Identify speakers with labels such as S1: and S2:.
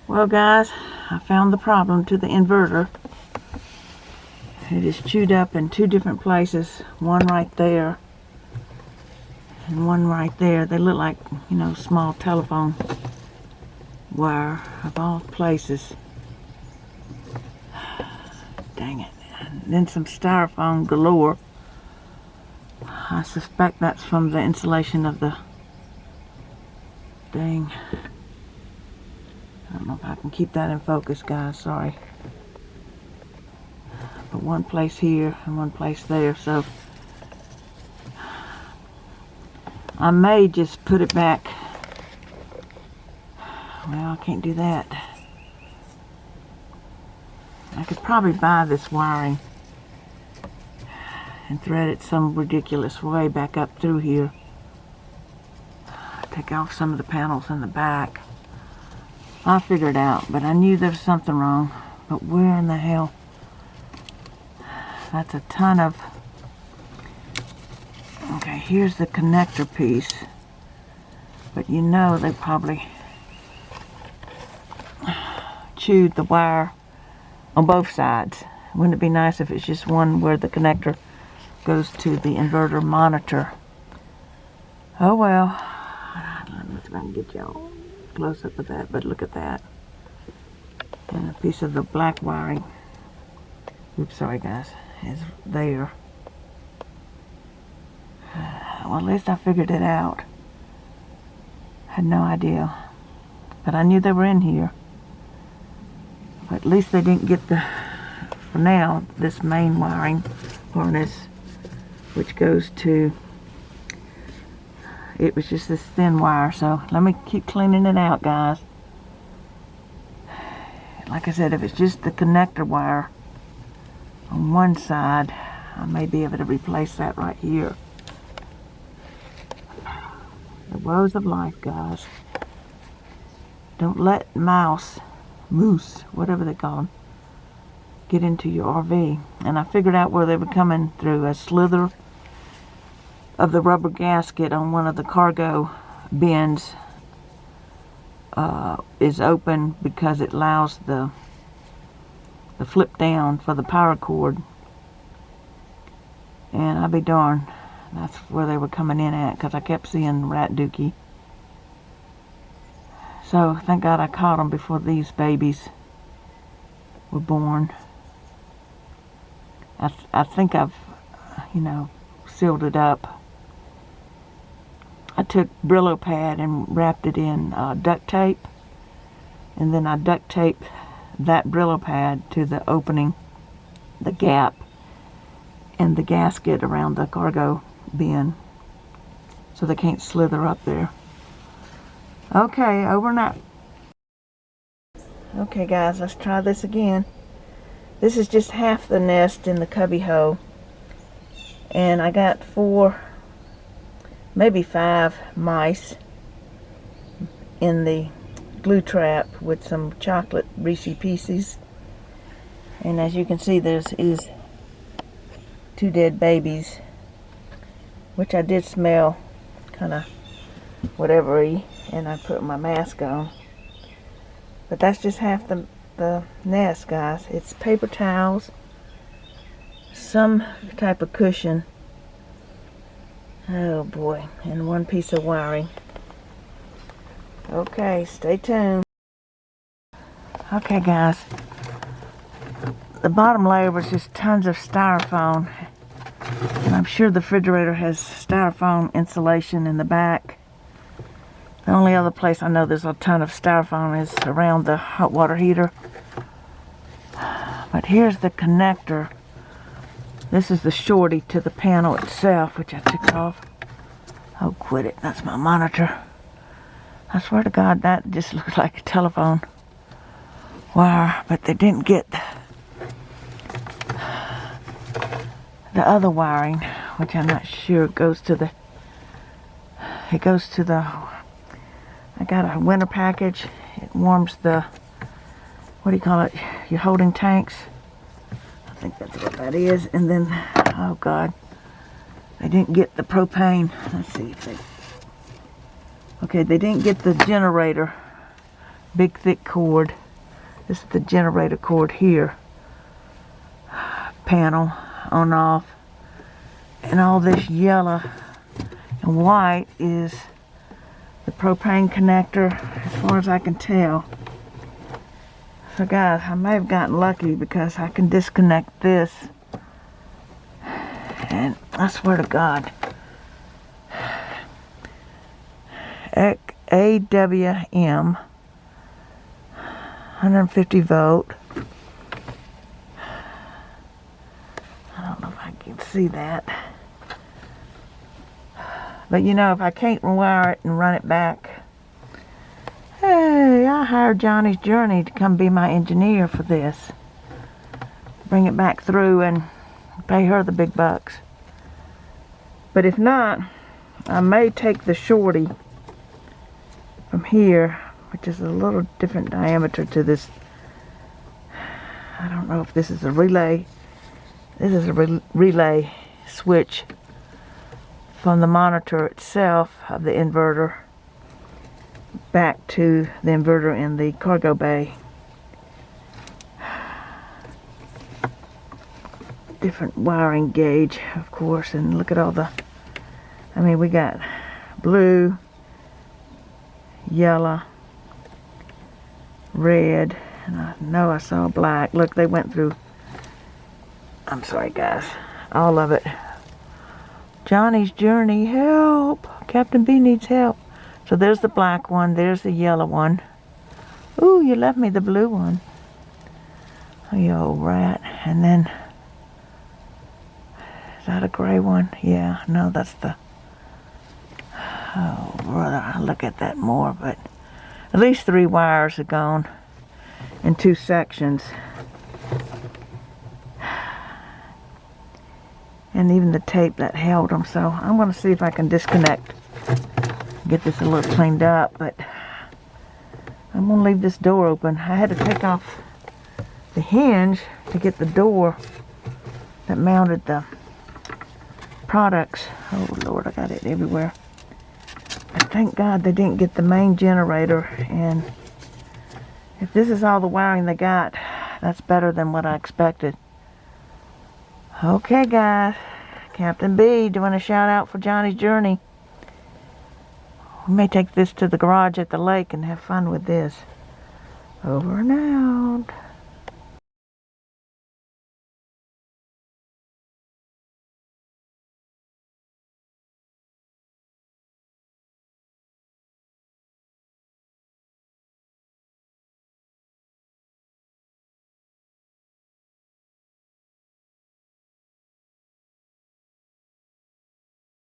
S1: Well guys, I found the problem to the inverter. It is chewed up in two different places. One right there and one right there. They look like, small telephone wire of all places. Dang it. And then some styrofoam galore. I suspect that's from the insulation of the thing. I don't know if I can keep that in focus, guys, sorry. But one place here and one place there, so I may just put it back. Well, I can't do that. I could probably buy this wiring and thread it some ridiculous way back up through here. Take off some of the panels in the back. I'll figure it out, but I knew there was something wrong. But where in the hell? That's a ton of... Okay, here's the connector piece. But they probably chewed the wire on both sides. Wouldn't it be nice if it's just one where the connector goes to the inverter monitor? Oh well. Let me see if I can get y'all close up of that, but look at that. And a piece of the black wiring, oops, sorry guys, is there. Well, at least I figured it out. Had no idea, but I knew they were in here. But at least they didn't get the, for now, this main wiring harness, which goes to, it was just this thin wire. So let me keep cleaning it out, guys. Like I said, if it's just the connector wire on one side, I may be able to replace that right here. The woes of life, guys. Don't let moose, whatever they call them, get into your RV. And I figured out where they were coming through. A slither of the rubber gasket on one of the cargo bins is open because it allows the flip down for the power cord. And I'll be darned, that's where they were coming in at, because I kept seeing rat dookie. So thank God I caught them before these babies were born. I think I've sealed it up. I took Brillo pad and wrapped it in duct tape, and then I duct taped that Brillo pad to the opening, the gap, and the gasket around the cargo bin, so they can't slither up there. Okay, over and out. Okay guys, let's try this again. This is just half the nest in the cubby hole, and I got 4, maybe 5 mice in the glue trap with some chocolate Reese Pieces. And as you can see, there's 2 dead babies, which I did smell kind of whatever-y, and I put my mask on. But that's just half the nest, guys. It's paper towels, some type of cushion, oh boy, and 1 piece of wiring. Okay, stay tuned. Okay guys, the bottom layer was just tons of styrofoam, and I'm sure the refrigerator has styrofoam insulation in the back. The only other place I know there's a ton of styrofoam is around the hot water heater. But here's the connector. This is the shorty to the panel itself, which I took off. Oh, quit it. That's my monitor. I swear to God, that just looks like a telephone wire, but they didn't get the other wiring, which I'm not sure goes to the, I got a winter package. It warms the, what do you call it, your holding tanks. I think that's what that is. And then, oh God, they didn't get the propane. Let's see if they, okay, they didn't get the generator big thick cord. This is the generator cord here. Panel on off. And all this yellow and white is the propane connector, as far as I can tell. So guys, I may have gotten lucky because I can disconnect this. And I swear to God, AWM 150 volt. I don't know if I can see that. But you know, if I can't wire it and run it back, hey, I hired Johnny's Journey to come be my engineer for this. Bring it back through and pay her the big bucks. But if not, I may take the shorty from here, which is a little different diameter to this. I don't know if this is a relay. This is a relay switch from the monitor itself of the inverter back to the inverter in the cargo bay. Different wiring gauge, of course, and look at all the, I mean, we got blue, yellow, red, and I know I saw black. Look, they went through, I'm sorry guys, all of it. Johnny's Journey, help! Captain B needs help. So there's the black one, there's the yellow one. Ooh, you left me the blue one. Oh, you old rat. And then, is that a gray one? Yeah, no, that's the, oh brother, I'll look at that more, but at least 3 wires are gone in 2 sections. And even the tape that held them. So I'm going to see if I can disconnect, get this a little cleaned up, but I'm going to leave this door open. I had to take off the hinge to get the door that mounted the products. Oh Lord, I got it everywhere. But thank God they didn't get the main generator, and if this is all the wiring they got, that's better than what I expected. Okay guys, Captain B doing a shout out for Johnny's Journey. We may take this to the garage at the lake and have fun with this. Over and out.